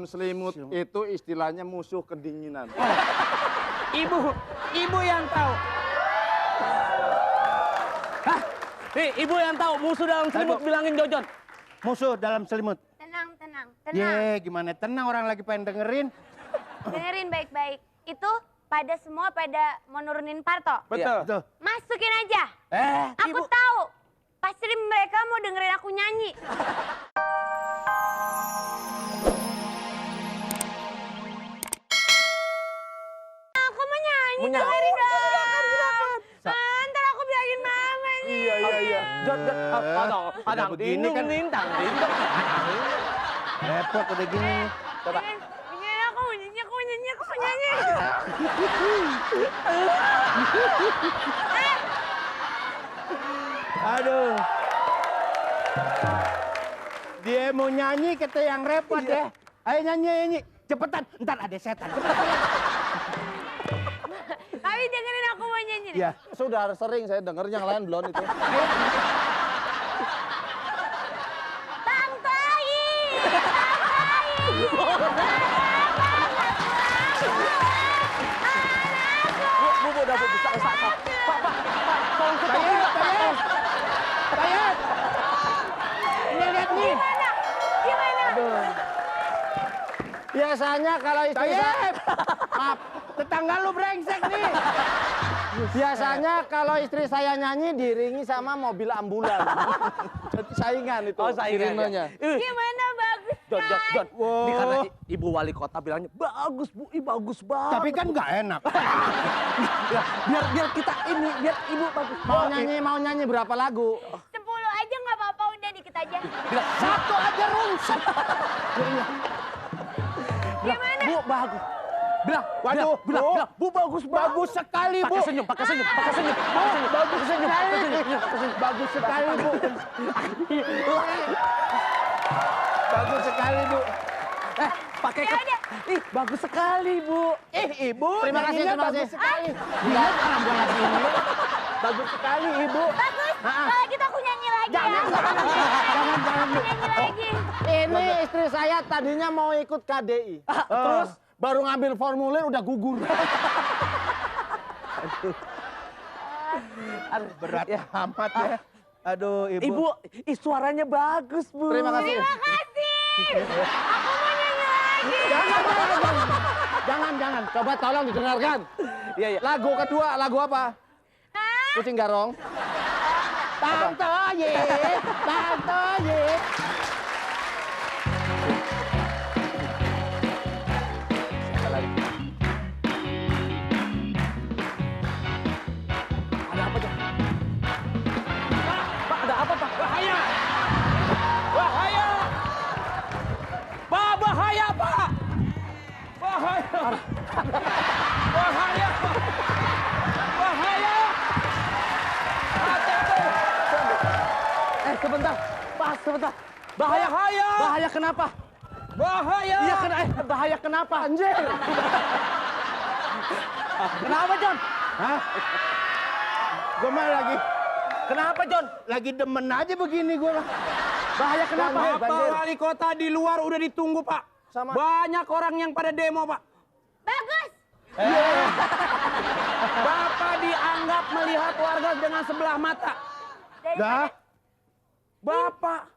Selimut itu istilahnya musuh kedinginan. Ibu yang tahu. Hah? Nih, ibu yang tahu musuh dalam selimut bilangin Jojon. Musuh dalam selimut. Tenang. Ye, gimana tenang orang lagi pengen dengerin. Dengerin baik-baik. Itu semua pada mau nurunin Parto. Betul. Masukin aja. Aku tahu. Pasti mereka mau dengerin aku nyanyi. Aku mau nyanyi, dengerin dong. Ntar aku bilangin mama nih. Iya. Jod, ada begini kan. Repot udah gini. Coba. Ini aku mau nyanyi. Aduh. Dia mau nyanyi kita yang repot ya. Ayo nyanyi. Cepetan, ntar ada setan. Tapi dengerin aku mau nyanyi. Iya. Sudah sering saya denger yang lain belum itu. Bang Toyi. Bu, udah Bu, bisa. Pak, tolong stop. Tayet. Ini lihat nih. Gimana? Biasanya kalau istri saya, Maaf, tetangga lu brengsek nih. biasanya kalau istri saya nyanyi diiringi sama mobil ambulan. Jadi saingan itu. Oh, saingan. iringannya. Gimana bagus Jon. kan? Ini karena ibu wali kota bilangnya bagus Bu, bagus banget. Tapi kan nggak enak. biar kita ini, biar ibu bagus. Mau nyanyi berapa lagu? 10 aja nggak apa-apa, udah dikit aja. Bilang, Satu aja rusak. Gimana? Bu, bagus. Bilang, Waduh, bilang, Bu bagus banget. Bagus sekali, Bu. Pakai senyum. Bagus sekali, Bu. Bagus sekali, Bu. Pakai bagus sekali, Bu. Ibu. Terima kasih, nyanyinya terima bagus kasih. sekali. Lihat orang gua lagi ini. Bagus sekali, Ibu. Bagus. Kalau gitu aku nyanyi lagi ya. Jangan, Bu. Nyanyi lagi. Ini istri saya tadinya mau ikut KDI. Terus baru ngambil formulir udah gugur. Aduh, Berat amat ya. Aduh, Ibu. Ibu, suaranya bagus, Bu. Terima kasih. Terima kasih. Aku mau nyanyi lagi. Jangan. Coba tolong didengarkan. Iya. Lagu kedua, lagu apa? Hah? Kucing garong. Tantoye. Ada apa, Jon? Pak, ada apa, Pak? Bahaya! Bahaya! Pak, bahaya, Pak! Bahaya! Bahaya, Pak! Bahaya! Hati-hati! Sebentar. Pak, sebentar. Bahaya! Bahaya kenapa? Bahaya! Iya, bahaya kenapa? Anjir! Kenapa, Jon? Hah? Gua mah lagi Kenapa, Jon? lagi demen aja begini gua. Bahaya kenapa? Banjir. Wali kota di luar udah ditunggu, Pak. Sama. Banyak orang yang pada demo, Pak. Bagus. Bapak dianggap melihat warga dengan sebelah mata. Dah. Bapak,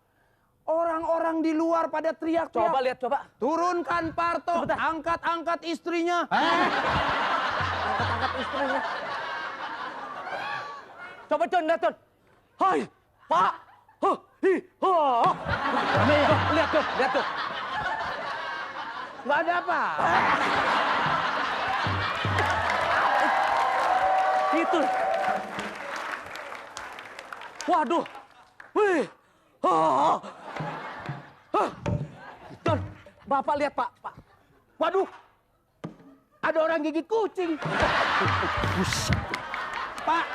orang-orang di luar pada teriak-teriak. Coba lihat, coba. Turunkan Parto, angkat-angkat istrinya. Angkat-angkat istrinya. Coba Con, lihat Con. Hai, Pak. Huh, hi, oh. Lihat tuh, lihat tuh. Nggak ada apa. Itu. Waduh. Wih. Oh. Con, Bapak lihat Pak. Pak. Waduh. Ada orang gigit kucing. Pak,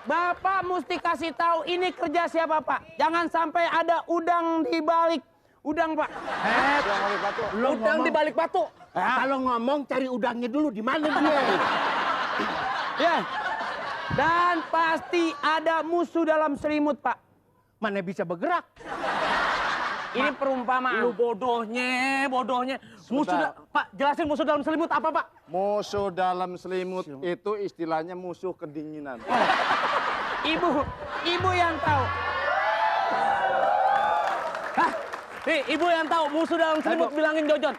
Bapak mesti kasih tahu ini kerja siapa, Pak. Jangan sampai ada udang di balik udang, Pak. Lu Udang di balik batu. Kalau ngomong cari udangnya dulu di mana dia. Ya. Dan pasti ada musuh dalam selimut, Pak. Mana bisa bergerak. Ini perumpamaan. Lu bodohnya. Musuh Pak, jelasin musuh dalam selimut apa, Pak? Musuh dalam selimut itu istilahnya musuh kedinginan. Ibu yang tahu. Hah? Nih, ibu yang tahu musuh dalam selimut bilangin Jojon.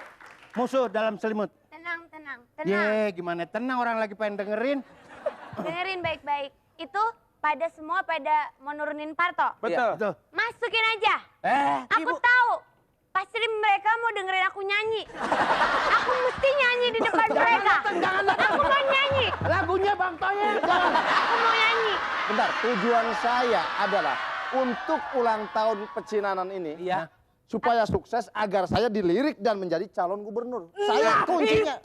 Musuh dalam selimut. Tenang. Ye, gimana tenang orang lagi pengen dengerin. Dengerin baik-baik. Itu pada semua mau nurunin Parto. Betul. Tuh. Masukin aja. Aku tahu. Pasti mereka mau dengerin aku nyanyi. Aku mesti nyanyi di depan mereka. Aku mau nyanyi. Lagunya Bang Toyel. Aku mau nyanyi. Bentar, tujuan saya adalah untuk ulang tahun pecinanan ini. Iya. Supaya sukses agar saya dilirik dan menjadi calon gubernur. Saya kuncinya.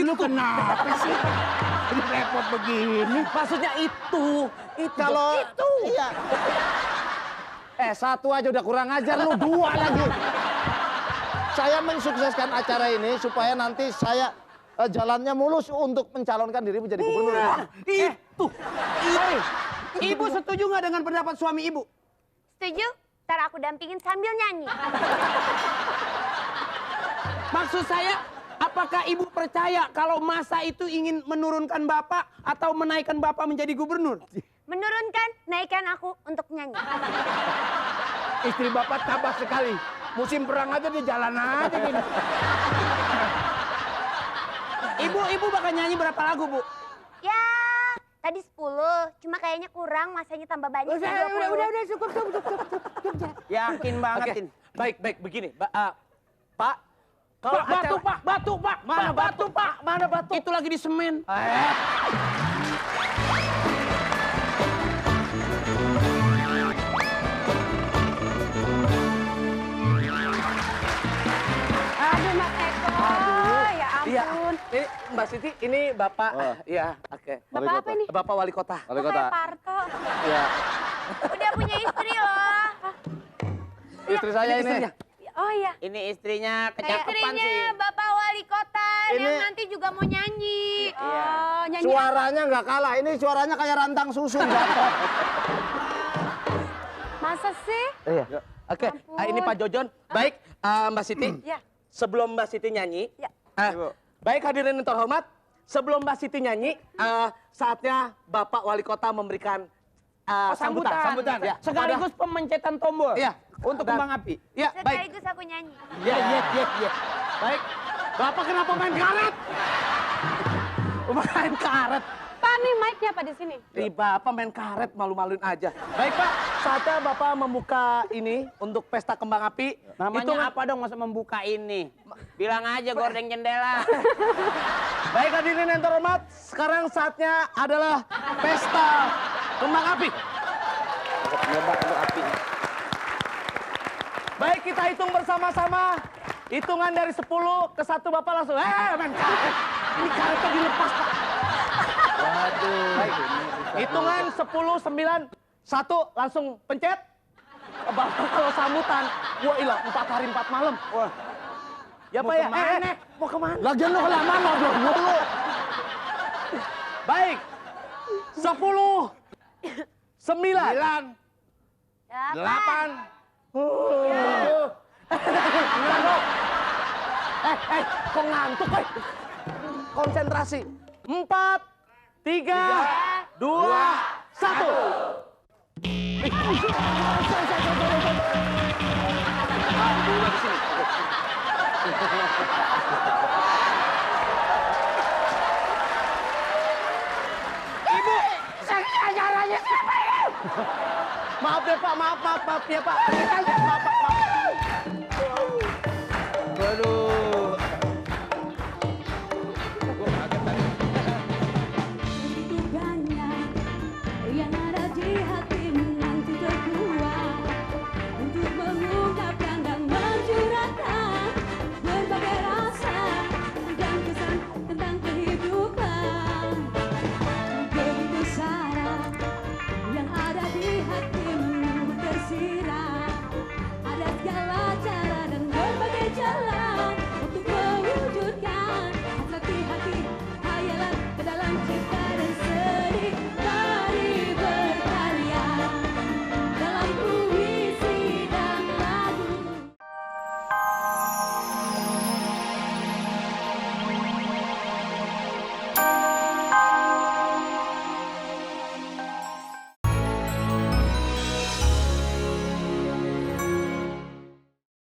Lu kenapa sih? Ini repot begini. Maksudnya itu. Kalau iya. Satu aja udah kurang ajar, lu dua lagi. Saya mensukseskan acara ini supaya nanti saya jalannya mulus untuk mencalonkan diri menjadi gubernur. Itu. Sorry, ibu setuju nggak dengan pendapat suami ibu? Setuju? Ntar aku dampingin sambil nyanyi. Maksud saya, apakah ibu percaya kalau masa itu ingin menurunkan bapak atau menaikkan bapak menjadi gubernur? Menurunkan, naikkan aku untuk nyanyi. Istri bapak tabah sekali. Musim perang aja di jalan aja gini. Ibu bakal nyanyi berapa lagu, Bu? Ya, tadi 10. Cuma kayaknya kurang, masanya tambah banyak. 20. Udah, cukup. Yakin banget, Oke. Tin. Baik, begini. Pak, kalau Batu, Pak. Mana batu, Pak? Mana batu? Itu lagi di semen. Aduh, Mas Eko. Ya Iya. ampun. Ini Mbak Siti, ini Bapak. Oh. Iya, oke. Bapak apa ini? Bapak Wali Kota. Wali Kok kota. kayak Parto. Ya. Udah punya istri loh. Istri saya ini. istrinya. Oh iya. Ini istrinya kecakapan Istrinya sih. Bapak Wali Kota yang Ini- nanti juga mau nyanyi. Iya. Oh, nyanyi Suaranya nggak kalah. Ini suaranya kayak rantang susu. Nggak? masa sih? Iya. Oke, Ampun. ini Pak Jojon. Baik, Mbak Siti. Ya. Sebelum Mbak Siti nyanyi, Ya. baik hadirin yang terhormat, sebelum Mbak Siti nyanyi, saatnya Bapak Wali Kota memberikan sambutan. Ya. Sekaligus pemencetan tombol. Iya. Untuk Dan- kembang api. Ya, baik. Sekaligus aku nyanyi. Iya. Baik. Bapak kenapa main karet? Main karet. Pak, nih mic-nya Pak di sini. Ih, Bapak main karet, malu-maluin aja. Baik, Pak. Saatnya Bapak membuka ini untuk pesta kembang api. Namanya apa dong masa membuka ini? Bilang aja gordeng jendela. Baik, hadirin yang terhormat. Sekarang saatnya adalah pesta kembang api. Baik, kita hitung bersama-sama. Hitungan dari 10 ke 1 Bapak langsung. Main karet. Ini karetnya dilepas, Pak. Waduh. Baik. Hitungan 10, 9, 1 langsung pencet. Bapak kalau sambutan, wah ilah 4 hari 4 malam. Wah. Ya Pak ya. Mau kemana? Lagian lu kelamaan ngobrol mulu. Baik. 10, 9, 8. Kok ngantuk, woy? Konsentrasi. 4, 3, 2, 1. Maaf ya Pak, maaf ya Pak. Maaf.